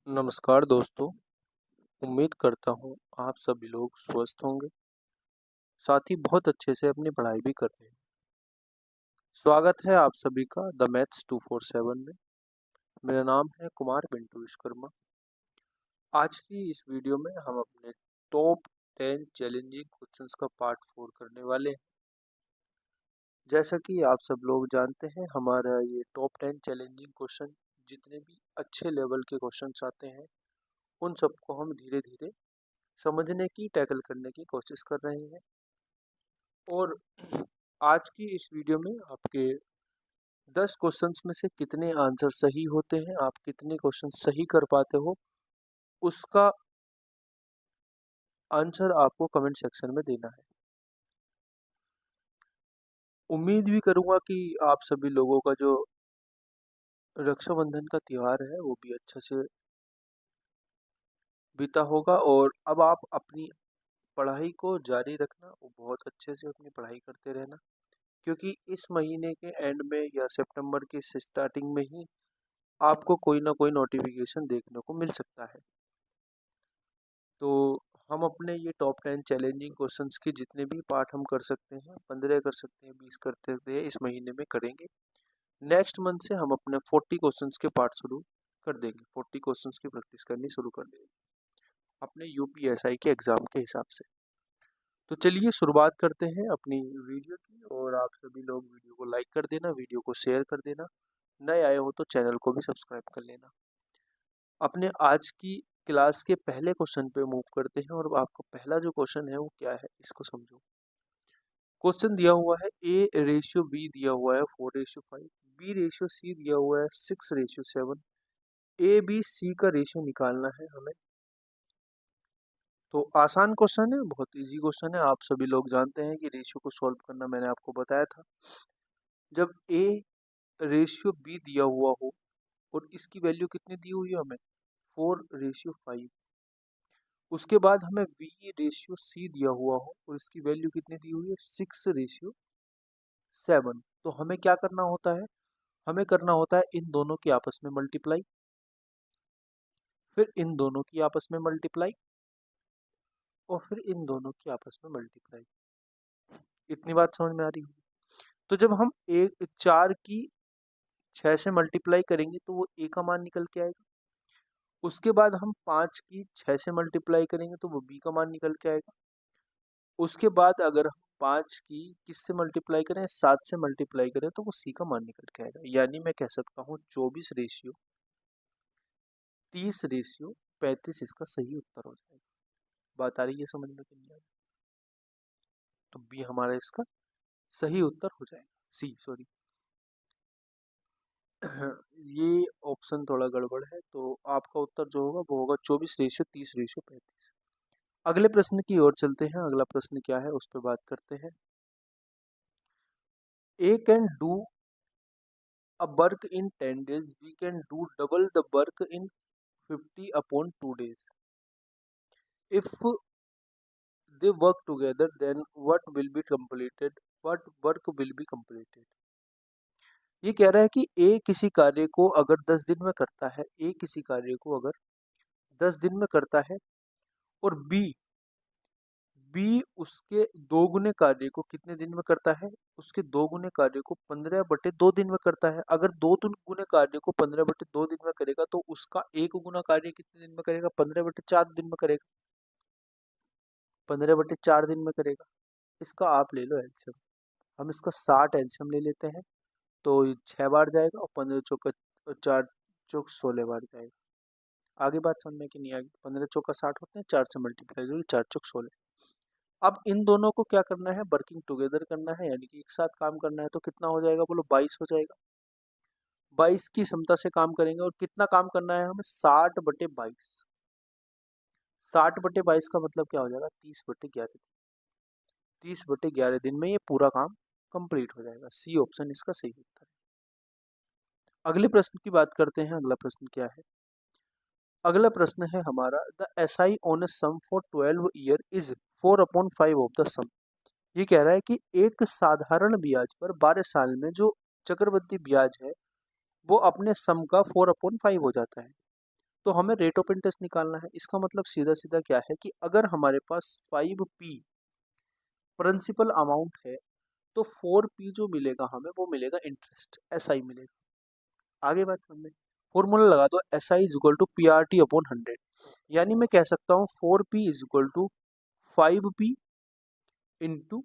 नमस्कार दोस्तों। उम्मीद करता हूँ आप सभी लोग स्वस्थ होंगे, साथ ही बहुत अच्छे से अपनी पढ़ाई भी कर रहे हैं। स्वागत है आप सभी का द मैथ्स 247 में। मेरा नाम है कुमार पिंटू विश्वकर्मा। आज की इस वीडियो में हम अपने टॉप 10 चैलेंजिंग क्वेश्चंस का पार्ट 4 करने वाले हैं। जैसा कि आप सब लोग जानते हैं, हमारा ये टॉप 10 चैलेंजिंग क्वेश्चन जितने भी अच्छे लेवल के क्वेश्चंस आते हैं उन सबको हम धीरे धीरे समझने की, टैकल करने की कोशिश कर रहे हैं। और आज की इस वीडियो में आपके 10 क्वेश्चंस में से कितने आंसर सही होते हैं, आप कितने क्वेश्चन सही कर पाते हो, उसका आंसर आपको कमेंट सेक्शन में देना है। उम्मीद भी करूंगा कि आप सभी लोगों का जो रक्षाबंधन का त्योहार है वो भी अच्छा से बीता होगा, और अब आप अपनी पढ़ाई को जारी रखना, वो बहुत अच्छे से अपनी पढ़ाई करते रहना, क्योंकि इस महीने के एंड में या सितंबर की स्टार्टिंग में ही आपको कोई ना कोई नोटिफिकेशन देखने को मिल सकता है। तो हम अपने ये टॉप 10 चैलेंजिंग क्वेश्चंस के जितने भी पार्ट हम कर सकते हैं, 15 कर सकते हैं, 20 कर सकते हैं, इस महीने में करेंगे। नेक्स्ट मंथ से हम अपने 40 क्वेश्चंस के पार्ट शुरू कर देंगे, 40 क्वेश्चंस की प्रैक्टिस करनी शुरू कर देंगे अपने यूपीएसआई के एग्ज़ाम के हिसाब से। तो चलिए शुरुआत करते हैं अपनी वीडियो की, और आप सभी लोग वीडियो को लाइक कर देना, वीडियो को शेयर कर देना, नए आए हो तो चैनल को भी सब्सक्राइब कर लेना। अपने आज की क्लास के पहले क्वेश्चन पे मूव करते हैं, और आपका पहला जो क्वेश्चन है वो क्या है इसको समझो। क्वेश्चन दिया हुआ है A/B दिया हुआ है 4/5, B/C दिया हुआ है 6/7, ABC का रेशियो निकालना है हमें। तो आसान क्वेश्चन है, बहुत इजी क्वेश्चन है। आप सभी लोग जानते हैं कि रेशियो को सॉल्व करना मैंने आपको बताया था। जब A/B दिया हुआ हो और इसकी वैल्यू कितनी दी हुई है हमें 4/5, उसके बाद हमें B/C दिया हुआ हो और इसकी वैल्यू कितनी दी हुई है 6/7, तो हमें क्या करना होता है, हमें करना होता है इन दोनों की आपस में मल्टीप्लाई, फिर इन दोनों की आपस में मल्टीप्लाई, और फिर इन दोनों की आपस में मल्टीप्लाई। इतनी बात समझ में आ रही होगी। तो जब हम एक 4 की 6 से मल्टीप्लाई करेंगे तो वो ए का मान निकल के आएगा। उसके बाद हम 5 की 6 से मल्टीप्लाई करेंगे तो वो बी का मान निकल के आएगा। उसके बाद अगर हम 5 की किससे मल्टीप्लाई करें, 7 से मल्टीप्लाई करें, तो वो सी का मान निकल के आएगा। यानी मैं कह सकता हूँ 24/30/35 इसका सही उत्तर हो जाएगा। बात आ रही है समझ में कि नहीं आ रही? तो बी हमारा इसका सही उत्तर हो जाएगा, सी सॉरी। ये ऑप्शन थोड़ा गड़बड़ है, तो आपका उत्तर जो होगा वो होगा 24/30/35। अगले प्रश्न की ओर चलते हैं। अगला प्रश्न क्या है उस पर बात करते हैं। A can do a work in 10 days, we can do double the work in 50/2 days. If they work together, then what will be completed? What work will be completed? ये कह रहा है कि ए किसी कार्य को अगर 10 दिन में करता है, ए किसी कार्य को अगर 10 दिन में करता है, और बी बी उसके दो गुने कार्य को कितने दिन में करता है, उसके दो गुने कार्य को 15/2 दिन में करता है। अगर गुने कार्य को 15/2 दिन में करेगा तो उसका एक गुना कार्य कितने दिन में करेगा, 15/4 दिन में करेगा। 15/4 दिन में करेगा। इसका आप ले लो एलसीएम। हम इसका 60 एलसीएम ले लेते हैं, तो 6 बार जाएगा, और 15 चौका 4 चौक 16 बार जाएगा। आगे बात समझ में कि नहीं आएगी। 15 चौका 60 होते हैं, 4 से मल्टीप्लाई करेंगे, 4 चौक 16। अब इन दोनों को क्या करना है, वर्किंग टुगेदर करना है, यानी कि एक साथ काम करना है। तो कितना हो जाएगा बोलो, 22 हो जाएगा। 22 की क्षमता से काम करेंगे, और कितना काम करना है हमें, 60/22। 60/22 का मतलब क्या हो जाएगा, 30/11। 30/11 दिन में ये पूरा काम कंप्लीट हो जाएगा। सी ऑप्शन इसका सही उत्तर है। अगले प्रश्न की बात करते हैं। अगला प्रश्न क्या है, अगला प्रश्न है हमारा, the SI on a sum for 12 year is 4/5 of the sum. ये कह रहा है कि एक साधारण ब्याज पर 12 साल में जो चक्रवृद्धि ब्याज है वो अपने सम का 4/5 हो जाता है। तो हमें रेट ऑफ इंटरेस्ट निकालना है। इसका मतलब सीधा सीधा क्या है कि अगर हमारे पास 5p प्रिंसिपल अमाउंट है तो 4p जो मिलेगा हमें वो मिलेगा इंटरेस्ट, SI मिलेगा। आगे बात समझ में, फॉर्मूला लगा दो SI is equal to PRT upon 100, यानी मैं कह सकता हूँ 4p is equal to 5p into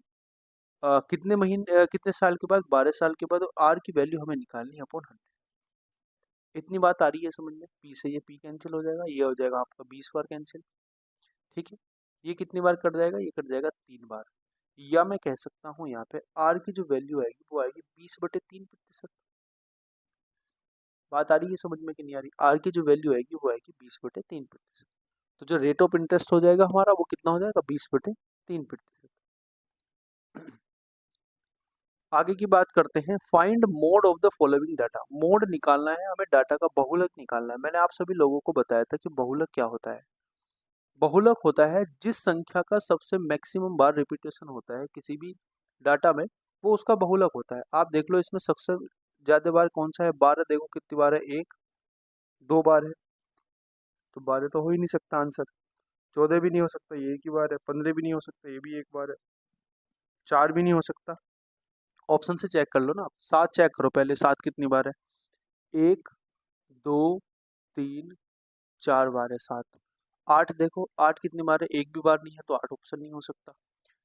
कितने महीने कितने साल के बाद, 12 साल के बाद, और R की वैल्यू हमें निकालनी है अपॉन 100। इतनी बात आ रही है समझ में, P से ये P कैंसिल हो जाएगा, ये हो जाएगा आपका 20 बार कैंसिल, ठीक है। ये कितनी बार कट जाएगा, ये कट जाएगा 3 बार। या मैं कह सकता हूँ यहाँ पे R की जो वैल्यू आएगी वो आएगी 20/3%। बात आ रही है समझ में कि नहीं आ रही? R की जो वैल्यू आएगी वो आएगी 20/3%। तो जो रेट ऑफ इंटरेस्ट हो जाएगा हमारा वो कितना हो जाएगा, 20/3%। आगे की बात करते हैं, find mode of the following data. Mode निकालना है हमें, डाटा का बहुलक निकालना है। मैंने आप सभी लोगों को बताया था कि बहुलक क्या होता है। बहुलक होता है जिस संख्या का सबसे मैक्सिमम बार रिपीटेशन होता है किसी भी डाटा में, वो उसका बहुलक होता है। आप देख लो इसमें सबसे ज्यादा बार कौन सा है, 12 देखो कितनी बार है, 1 2 बार है, तो 12 तो हो ही नहीं सकता आंसर। 14 भी नहीं हो सकता, ये एक ही बार है। 15 भी नहीं हो सकता, ये भी एक बार है। 4 भी नहीं हो सकता, ऑप्शन से चेक कर लो ना आप। 7 चेक करो पहले, 7 कितनी बार है, 1 2 3 4 बार है 7। 8 देखो, 8 कितनी बार है, एक भी बार नहीं है, तो 8 ऑप्शन नहीं हो सकता।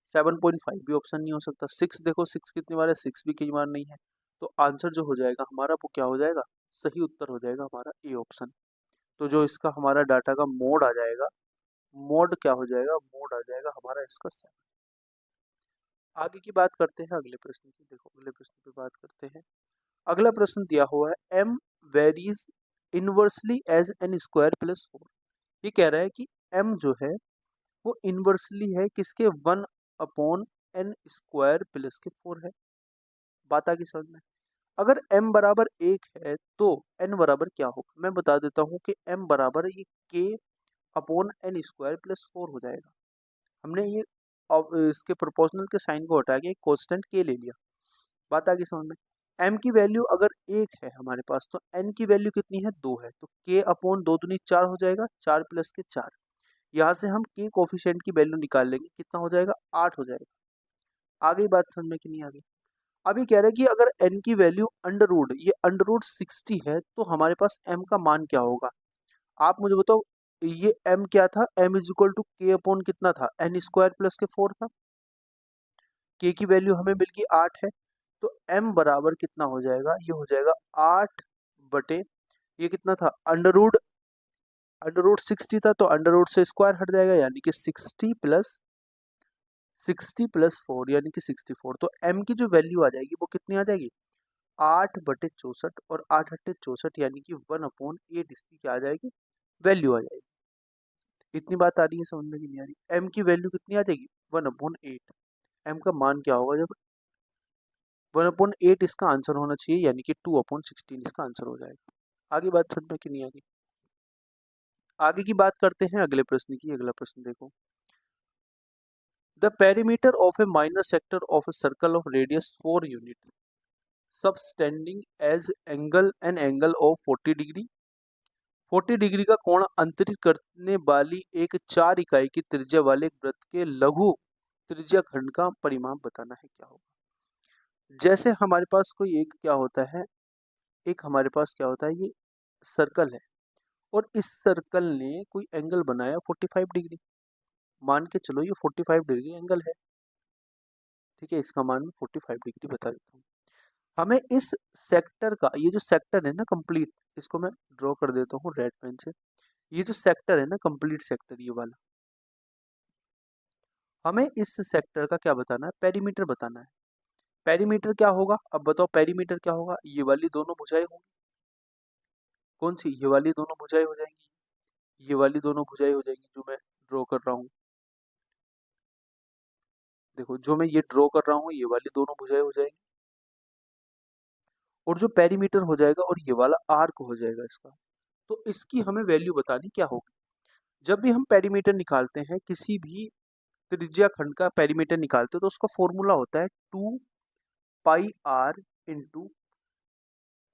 7.5 भी ऑप्शन नहीं हो सकता। 6 देखो, 6 कितनी बार है, 6 भी कई बार नहीं है। तो आंसर जो हो जाएगा हमारा वो क्या हो जाएगा, सही उत्तर हो जाएगा हमारा ए ऑप्शन। तो जो इसका हमारा डाटा का मोड आ जाएगा, मोड क्या हो जाएगा, मोड आ जाएगा हमारा इसका 7। आगे की बात करते हैं अगले प्रश्न की। देखो अगले प्रश्न पे बात करते हैं। अगला प्रश्न दिया हुआ है, m varies inversely as n square plus 4। ये कह रहा है कि m जो है वो इनवर्सली है किसके, 1/n² प्लस के 4 है। बात आगे समझ में। अगर m बराबर 1 है तो n बराबर क्या होगा, मैं बता देता हूँ कि m बराबर ये k/n² प्लस 4 हो जाएगा। हमने ये अब इसके प्रोपोर्शनल के साइन को हटा के एक कांस्टेंट k ले लिया। बात आगे समझ में। m की वैल्यू अगर 1 है हमारे पास तो n की वैल्यू कितनी है, 2 है, तो k/2 दूनी 4 हो जाएगा, 4 प्लस के 4। यहाँ से हम k कोफिशिएंट की वैल्यू निकाल लेंगे, कितना हो जाएगा, 8 हो जाएगा। आगे बात समझ में कि नहीं आ गई। अभी कह रहे हैं कि अगर n की वैल्यू ये अंडर रूट 60 है तो हमारे पास m का मान क्या होगा। आप मुझे बताओ, ये m क्या था, m इज इक्वल टू के अपॉन कितना था, n² प्लस के 4 था। k की वैल्यू हमें मिल गई 8 है, तो m बराबर कितना हो जाएगा, ये हो जाएगा 8 बटे, ये कितना था, अंडर रूट 60 था, तो अंडर रूट से स्क्वायर हट जाएगा, यानी कि 60 प्लस 4 यानी कि 64। तो m की जो वैल्यू आ जाएगी वो कितनी आ जाएगी, 8/64, और 8/64 यानी कि 1/8 इसकी क्या आ जाएगी, वैल्यू आ जाएगी। इतनी बात आ रही है समझ में कि नहीं आ रही। m की वैल्यू कितनी आ जाएगी, 1/8। m का मान क्या होगा, जब 1/8 इसका आंसर होना चाहिए, यानी कि 2/16 इसका आंसर हो जाएगा। आगे बात समझ में कि नहीं आ गई। आगे की बात करते हैं अगले प्रश्न की। अगला प्रश्न देखो, the perimeter of a minor sector of a circle of radius 4 unit subtending as angle of 40 degree. 40 degree का कोण अंतरित करने वाली एक 4 इकाई की त्रिज्या वाले एक वृत्त के लघु त्रिज्या खंड का परिमाप बताना है, क्या होगा। जैसे हमारे पास कोई एक क्या होता है, एक हमारे पास क्या होता है, ये सर्कल है और इस सर्कल ने कोई एंगल बनाया 45 डिग्री। मान के चलो ये 45 डिग्री एंगल है, ठीक है, इसका मान मैं 45 डिग्री बता देता हूँ। हमें इस सेक्टर का, ये जो सेक्टर है ना कंप्लीट, इसको मैं ड्रॉ कर देता हूँ रेड पेन से। ये जो सेक्टर है ना कंप्लीट सेक्टर, ये वाला, हमें इस सेक्टर का क्या बताना है, पेरीमीटर बताना है। पेरीमीटर क्या होगा, अब बताओ पेरीमीटर क्या होगा, ये वाली दोनों भुजाएं होंगी। कौन सी, ये वाली दोनों भुजाएं हो जाएंगी, ये वाली दोनों भुजाएं हो जाएंगी जो मैं ड्रॉ कर रहा हूँ। देखो जो मैं ये ड्रॉ कर रहा हूँ, ये वाली दोनों भुजाएं हो जाएंगी, और जो पेरीमीटर हो जाएगा और ये वाला आर्क हो जाएगा इसका। तो इसकी हमें वैल्यू बतानी क्या होगी। जब भी हम पेरीमीटर निकालते हैं, किसी भी त्रिज्या खंड का पेरीमीटर निकालते हैं, तो उसका फॉर्मूला होता है 2πr into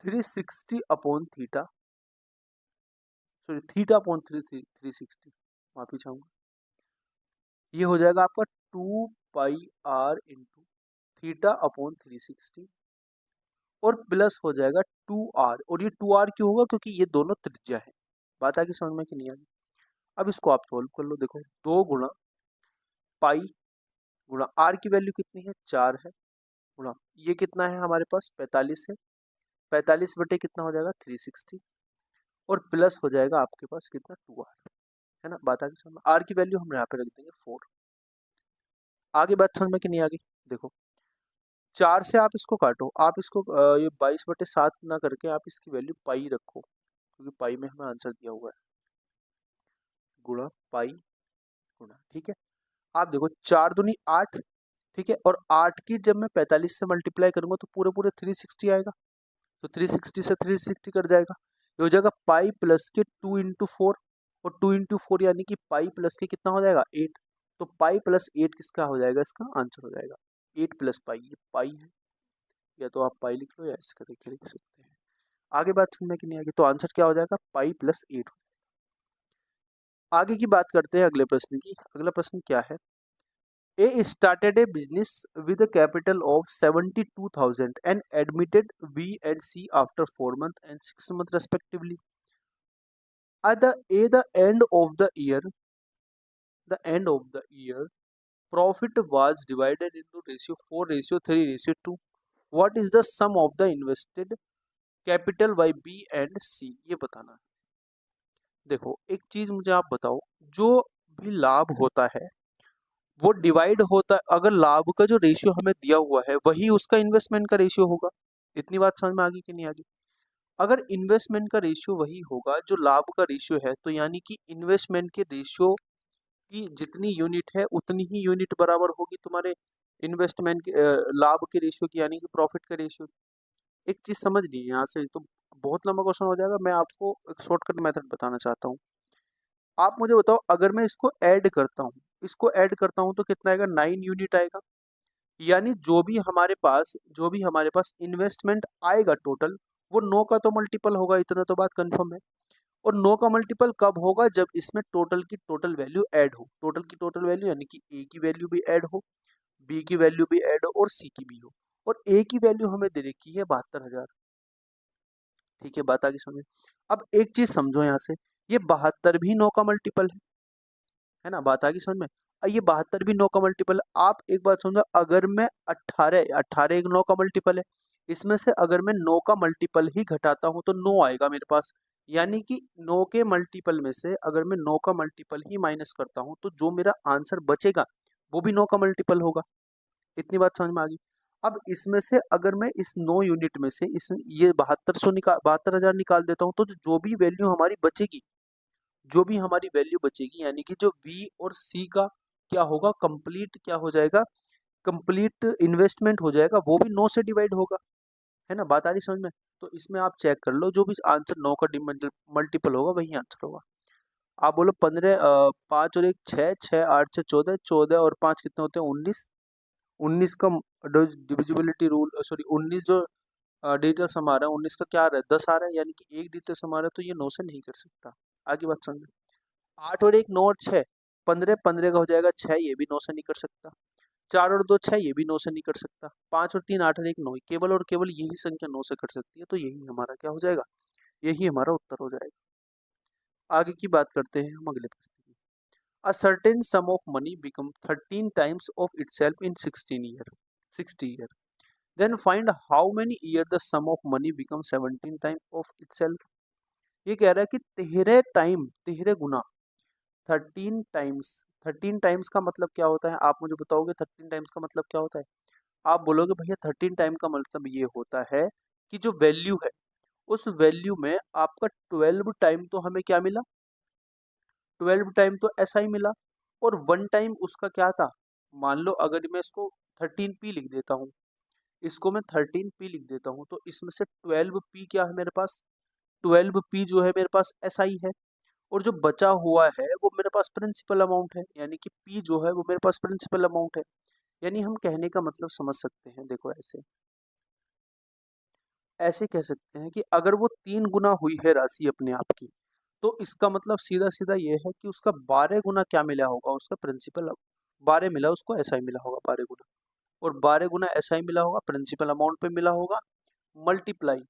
360 upon theta, sorry theta upon 360, माफी चाहूंगा, ये हो जाएगा आपका 2 पाई r इंटू थीटा अपॉन 360 और प्लस हो जाएगा 2r। और ये 2r क्यों होगा, क्योंकि ये दोनों त्रिज्या है। बात आगे समझ में कि नहीं आगे? अब इसको आप सॉल्व कर लो। देखो 2 गुणा पाई गुणा r की वैल्यू कितनी है, 4 है, गुणा ये कितना है हमारे पास 45 है, 45 बटे कितना हो जाएगा 360 और प्लस हो जाएगा आपके पास कितना 2r, है ना। बात आगे समझ में, r की वैल्यू हम यहाँ पे रख देंगे 4। आगे बात समझ में कि नहीं आगे? देखो 4 से आप इसको काटो, आप इसको ये 22/7 ना करके आप इसकी वैल्यू पाई रखो, क्योंकि पाई में हमें आंसर दिया हुआ है, गुणा पाई गुणा, ठीक है। आप देखो 4 दूनी 8, ठीक है, और 8 की जब मैं 45 से मल्टीप्लाई करूंगा तो पूरे पूरे 360 आएगा, तो 360 से 360 कट जाएगा, ये हो जाएगा पाई प्लस के 2 इंटू 4, और 2 इंटू 4 यानी कि पाई प्लस के कितना हो जाएगा 8, तो पाई प्लस 8 किसका हो जाएगा, इसका आंसर हो जाएगा 8 प्लस पाई, ये पाई है, या तो आप पाई लिख लो या इसका देखिए लिख सकते हैं। आगे बात समझ में कि नहीं आगे? तो आंसर क्या हो जाएगा, पाई प्लस 8। आगे की बात करते हैं अगले प्रश्न की। अगला प्रश्न क्या है, A started a business with a capital of 72,000 and admitted B and C after 4 months and 6 months respectively. At the end of the year, profit was divided into ratio 4:3:2. What is the sum of the invested capital by B and C? ये बताना है। देखो एक चीज मुझे आप बताओ, जो भी लाभ होता है वो डिवाइड होता है, अगर लाभ का जो रेशियो हमें दिया हुआ है वही उसका इन्वेस्टमेंट का रेशियो होगा। इतनी बात समझ में आ गई कि नहीं आ गई? अगर इन्वेस्टमेंट का रेशियो वही होगा जो लाभ का रेशियो है, तो यानी कि इन्वेस्टमेंट के रेशियो की जितनी यूनिट है उतनी ही यूनिट बराबर होगी तुम्हारे इन्वेस्टमेंट के लाभ के रेशियो की, यानी कि प्रॉफिट का रेशियो। एक चीज समझ लीजिए यहाँ से, तो बहुत लंबा क्वेश्चन हो जाएगा, मैं आपको एक शॉर्टकट मेथड बताना चाहता हूँ। आप मुझे बताओ, अगर मैं इसको ऐड करता हूँ तो कितना आएगा, 9 यूनिट आएगा। यानी जो भी हमारे पास इन्वेस्टमेंट आएगा टोटल, वो 9 का तो मल्टीपल होगा, इतना तो बात कंफर्म है। और 9 का मल्टीपल कब होगा, जब इसमें टोटल की टोटल वैल्यू ऐड हो, टोटल की टोटल वैल्यू यानी कि ए की वैल्यू भी ऐड हो, बी की वैल्यू भी ऐड हो और सी की भी हो। और ए की वैल्यू हमें दे रखी है 72,000, ठीक है। बात आगे समझे। अब एक चीज समझो यहाँ से, ये 72 भी 9 का मल्टीपल है ना। बात आगे समझ में। ये 72 भी 9 का मल्टीपल है। आप एक बात समझो, अगर मैं 18 एक 9 का मल्टीपल है, इसमें से अगर मैं 9 का मल्टीपल ही घटाता हूं तो 9 आएगा मेरे पास। यानी कि 9 के मल्टीपल में से अगर मैं 9 का मल्टीपल ही माइनस करता हूं तो जो मेरा आंसर बचेगा वो भी 9 का मल्टीपल होगा। इतनी बात समझ में आ गई। अब इसमें से अगर मैं इस 9 यूनिट में से इस ये 72,000 निकाल देता हूँ, तो जो भी वैल्यू हमारी बचेगी, यानी कि जो बी और सी का क्या होगा, कंप्लीट क्या हो जाएगा, कंप्लीट इन्वेस्टमेंट हो जाएगा, वो भी 9 से डिवाइड होगा, है ना। बात आ रही समझ में? तो इसमें आप चेक कर लो, जो भी आंसर 9 का मल्टीपल होगा वही आंसर होगा। आप बोलो 15, 5 और 1 6, 6 8 से 14, 14 और 5 कितने होते हैं 19, 19 का डिविजिबिलिटी रूल, सॉरी 19 जो डिजिटल सम आ रहा है 19 का क्या आ रहा है 10 आ रहा है, यानी कि एक डिजिटल सम आ रहा है, तो ये 9 से नहीं कर सकता। आगे बात समझ। 8 और 1 9 और 6 15, 15 का हो जाएगा 6, ये भी 9 से नहीं कर सकता। 4 और 2 6, ये भी 9 से नहीं कर सकता। 5 और 3 8 और 1 9, केवल और केवल यही संख्या 9 से कर सकती है, तो यही हमारा क्या हो जाएगा, यही हमारा उत्तर हो जाएगा। आगे की बात करते हैं हम अगले प्रश्न की। A certain sum of money become 13 times of itself in 60 year. Then find how many year the sum of money become 17 times of itself. ये कह रहा है कि 13 गुना 13 टाइम्स का मतलब क्या होता है, आप मुझे बताओगे 13 टाइम्स का मतलब क्या होता है? आप बोलोगे भैया 13 टाइम का मतलब ये होता है कि जो वैल्यू है उस वैल्यू में आपका 12 टाइम तो हमें क्या मिला, 12 टाइम तो ऐसा ही मिला, और 1 टाइम उसका क्या था। मान लो अगर मैं इसको 13p लिख देता हूँ, इसको मैं 13p लिख देता हूँ, तो इसमें से 12p क्या है मेरे पास, 12p जो है मेरे पास SI है, और जो बचा हुआ है वो मेरे पास प्रिंसिपल अमाउंट है, यानी कि P जो है वो मेरे पास प्रिंसिपल अमाउंट है। यानी हम कहने का मतलब समझ सकते हैं, देखो ऐसे ऐसे कह सकते हैं कि अगर वो 3 गुना हुई है राशि अपने आप की, तो इसका मतलब सीधा सीधा ये है कि उसका 12 गुना क्या मिला होगा, उसका प्रिंसिपल 12 मिला, उसको एसआई मिला होगा 12 गुना, और 12 गुना एसआई मिला होगा, प्रिंसिपल अमाउंट पे मिला होगा, मल्टीप्लाई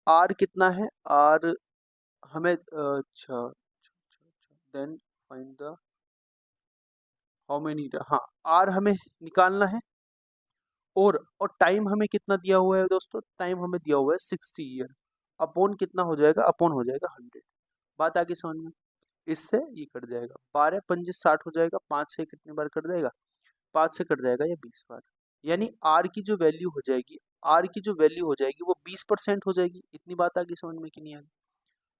आर कितना है, आर हमें अच्छा then find the how many, हाँ आर हमें निकालना है, और टाइम हमें कितना दिया हुआ है दोस्तों, टाइम हमें दिया हुआ है 60 ईयर, अपॉन कितना हो जाएगा, अपॉन हो जाएगा 100। बात आगे समझ में, इससे ये कट जाएगा, 12 पंजे 60 हो जाएगा, 5 से कितनी बार कट जाएगा, 5 से कट जाएगा या 20 बार, यानी आर की जो वैल्यू हो जाएगी, आर की जो वैल्यू हो जाएगी वो 20% हो जाएगी। इतनी बात आगे समझ में कि नहीं आएगी,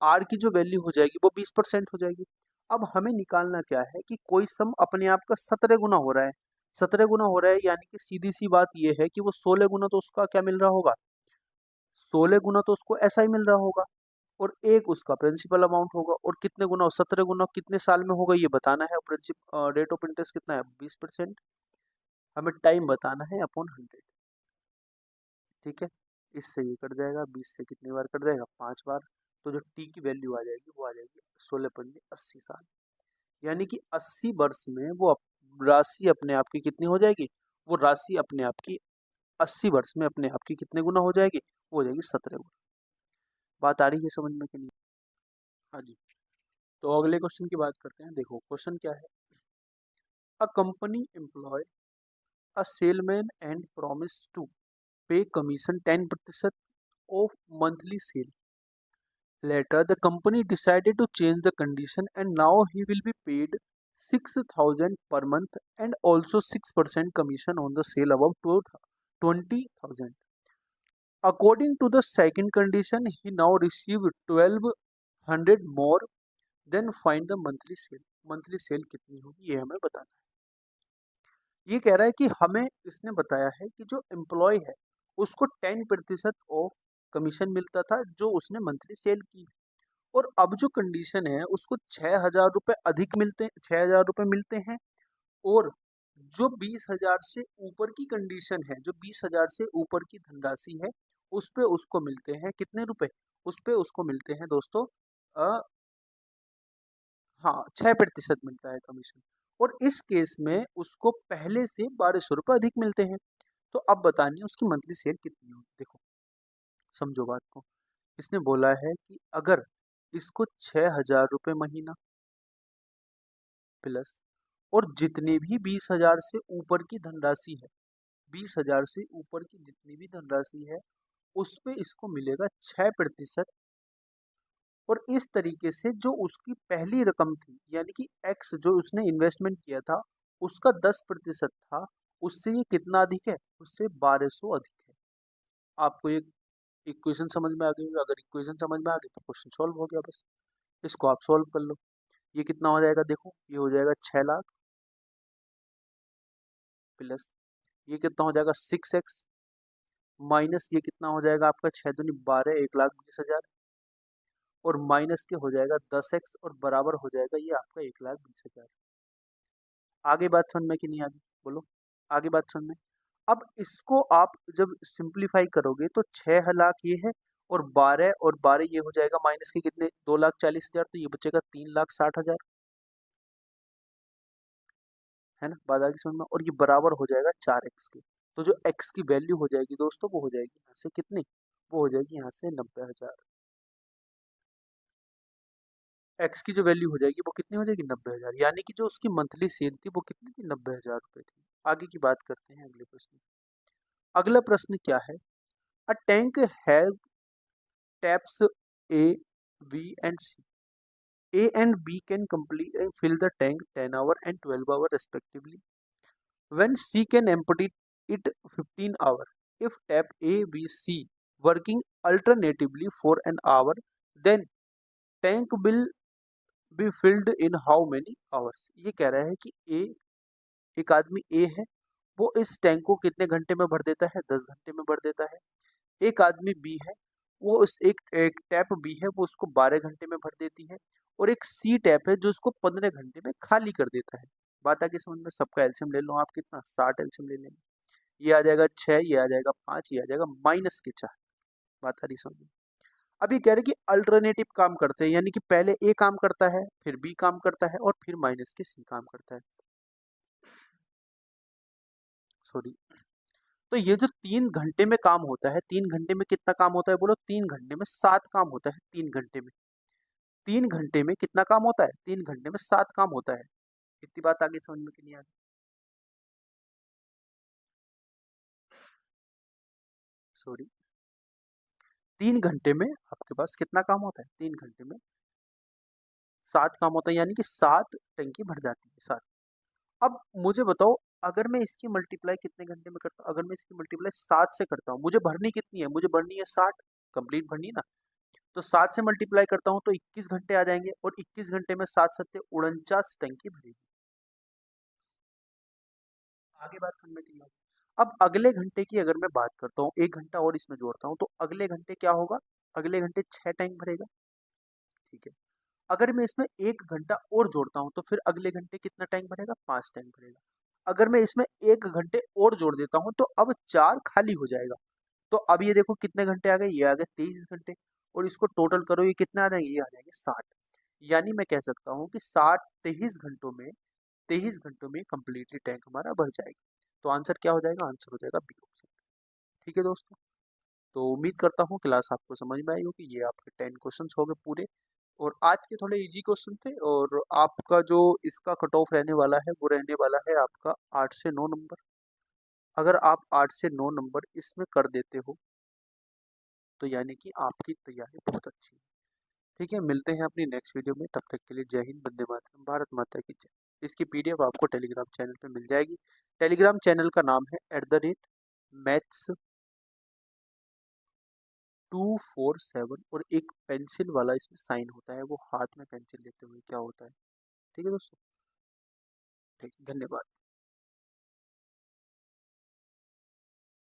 आर की जो वैल्यू हो जाएगी वो 20% हो जाएगी। अब हमें निकालना क्या है कि कोई सम अपने आप का 17 गुना हो रहा है, 17 गुना हो रहा है, यानी कि सीधी सी बात ये है कि वो 16 गुना तो उसका क्या मिल रहा होगा, 16 गुना तो उसको ऐसा ही मिल रहा होगा, और एक उसका प्रिंसिपल अमाउंट होगा, और कितने गुना, 17 गुना कितने साल में होगा ये बताना है, और प्रिंसिपल रेट ऑफ इंटरेस्ट कितना है 20%, हमें टाइम बताना है अपॉन 100। ठीक है, इससे ये कट जाएगा, 20 से कितनी बार कट जाएगा, 5 बार, तो जो टी की वैल्यू आ जाएगी वो आ जाएगी 16 पंजे 80 साल, यानी कि 80 वर्ष में वो राशि अपने आप की कितनी हो जाएगी, वो राशि अपने आप की 80 वर्ष में अपने आप की कितने गुना हो जाएगी, वो हो जाएगी 17 गुना। बात आ रही है समझ में कि नहीं? हाँ जी, तो अगले क्वेश्चन की बात करते हैं। देखो क्वेश्चन क्या है, a company employ a salesman and promise to pay commission 10% of monthly sale. Later, the company decided to change the condition and now he will be paid 6,000 per month and also 6% commission on the sale above 20,000. According to the second condition, he now received 1,200 more. Then find the monthly sale. Monthly sale कितनी होगी ये हमें बताना है। ये कह रहा है कि हमें इसने बताया है कि जो एम्प्लॉय है उसको 10% ऑफ कमीशन मिलता था जो उसने मंथली सेल की, और अब जो कंडीशन है उसको 6,000 रुपये अधिक मिलते हैं, 6,000 रुपये मिलते हैं, और जो 20,000 से ऊपर की कंडीशन है, जो 20,000 से ऊपर की धनराशि है, उस पे उसको मिलते हैं कितने रुपए, उस पे उसको मिलते हैं दोस्तों अ, हाँ 6% मिलता है कमीशन, और इस केस में उसको पहले से 1,200 रुपये अधिक मिलते हैं। तो अब बतानी है उसकी मंथली सेल कितनी होगी। देखो समझो बात को, इसने बोला है कि अगर इसको 6,000 रुपये महीना प्लस, और जितनी भी 20,000 से ऊपर की धनराशि है, 20,000 से ऊपर की जितनी भी धनराशि है उस पे इसको मिलेगा 6%, और इस तरीके से जो उसकी पहली रकम थी यानी कि एक्स जो उसने इन्वेस्टमेंट किया था उसका 10% था, उससे ये कितना अधिक है, उससे 1,200 अधिक है। आपको ये इक्वेशन समझ में आ गई होगी, अगर इक्वेशन समझ में आ गई तो क्वेश्चन सॉल्व हो गया बस, इसको आप सॉल्व कर लो। ये कितना हो जाएगा, देखो ये हो जाएगा 6 लाख प्लस ये कितना हो जाएगा 6x, माइनस ये कितना हो जाएगा आपका 6 दूनी 12, 1,20,000, और माइनस के हो जाएगा 10x, और बराबर हो जाएगा ये आपका 1,20,000। आगे बात समझ में कि नहीं आगे, बोलो आगे बात समझ में। अब इसको आप जब सिंप्लीफाई करोगे तो 6 लाख ये है, और 12 ये हो जाएगा माइनस के कितने 2,40,000, तो ये बचेगा 3,60,000, है ना, बात आगे समझ में, और ये बराबर हो जाएगा 4x के। तो जो x की वैल्यू हो जाएगी दोस्तों वो हो जाएगी यहाँ से कितनी, वो हो जाएगी यहाँ से 90,000। एक्स की जो वैल्यू हो जाएगी वो कितनी हो जाएगी 90,000, यानी कि जो उसकी मंथली सेल थी वो कितनी थी 90,000 रुपये थी। आगे की बात करते हैं अगले प्रश्न। अगला प्रश्न क्या है, a tank have taps A B and C, A and B can complete and fill the tank 10 hour and 12 hour respectively. When C can empty it 15 hour. If tap A, B, C working alternatively for an hour, then tank will be filled in how many hours? ये कह रहा है कि A, एक आदमी A है, वो इस टैंक को कितने घंटे में भर देता है, 10 घंटे में भर देता है। एक आदमी बी है, वो उस एक टैप बी है वो उसको 12 घंटे में भर देती है, और एक सी टैप है जो उसको 15 घंटे में खाली कर देता है। बात आगे समझ में, सबका एलसीएम ले लो आप, कितना 60 एलसीएम ले लेंगे, ये आ जाएगा 6, ये आ जाएगा 5, ये आ जाएगा -4। बात आ रही समझ में। अब ये कह रहे कि अल्टरनेटिव काम करते हैं, यानी कि पहले ए काम करता है, फिर बी काम करता है और फिर माइनस के सी काम करता है। सॉरी। तो ये जो 3 घंटे में काम होता है, 3 घंटे में कितना काम होता है बोलो? 3 घंटे में 7 काम होता है। 3 घंटे में, 3 घंटे में कितना काम होता है? 3 घंटे में 7 काम होता है। इतनी बात आगे समझ में कि नहीं आ रही? सॉरी। 3 घंटे में आपके पास कितना काम होता है? 3 घंटे में 7 काम होता है, यानी कि 7 टंकी भर जाती है, 7। अब मुझे बताओ, अगर मैं इसकी मल्टीप्लाई कितने घंटे में करता हूँ? अगर मैं इसकी मल्टीप्लाई 7 से करता हूँ, मुझे भरनी कितनी है? मुझे भरनी है 60, कंप्लीट भरनी है ना। तो 7 से मल्टीप्लाई करता हूँ तो 21 घंटे आ जाएंगे, और 21 घंटे में 7 सत्ते 49 टंकी भरेगी। आगे बात समझ में नहीं आई? अब अगले घंटे की अगर मैं बात करता हूँ, 1 घंटा और इसमें जोड़ता हूँ, तो अगले घंटे क्या होगा? अगले घंटे 6 टैंक भरेगा। ठीक है। अगर मैं इसमें 1 घंटा और जोड़ता हूँ तो फिर अगले घंटे कितना टैंक भरेगा? 5 टैंक भरेगा। अगर मैं इसमें 1 घंटे और जोड़ देता हूँ तो अब 4 खाली हो जाएगा। तो अब ये देखो कितने घंटे आ गए? ये आ गए 23 घंटे। और इसको टोटल करो, ये कितने आ जाएंगे? ये आ जाएंगे 60। यानी मैं कह सकता हूँ कि 23 घंटों में कंप्लीटली टैंक हमारा भर जाएगा। तो आंसर क्या हो जाएगा? आंसर हो जाएगा बी ऑप्शन। ठीक है दोस्तों। तो उम्मीद करता हूँ क्लास आपको समझ में आई होगी। ये आपके 10 क्वेश्चंस हो गए पूरे, और आज के थोड़े इजी क्वेश्चन थे। और आपका जो इसका कट ऑफ रहने वाला है वो रहने वाला है आपका 8 से 9 नंबर। अगर आप 8 से 9 नंबर इसमें कर देते हो तो यानी कि आपकी तैयारी बहुत अच्छी है। ठीक है, मिलते हैं अपनी नेक्स्ट वीडियो में। तब तक के लिए जय हिंद, वंदे मातरम, भारत माता की जय। इसकी पीडीएफ आपको टेलीग्राम चैनल पे मिल जाएगी। टेलीग्राम चैनल का नाम है @maths 247, और एक पेंसिल वाला इसमें साइन होता है, वो हाथ में पेंसिल लेते हुए क्या होता है। ठीक है दोस्तों। ठीक, धन्यवाद।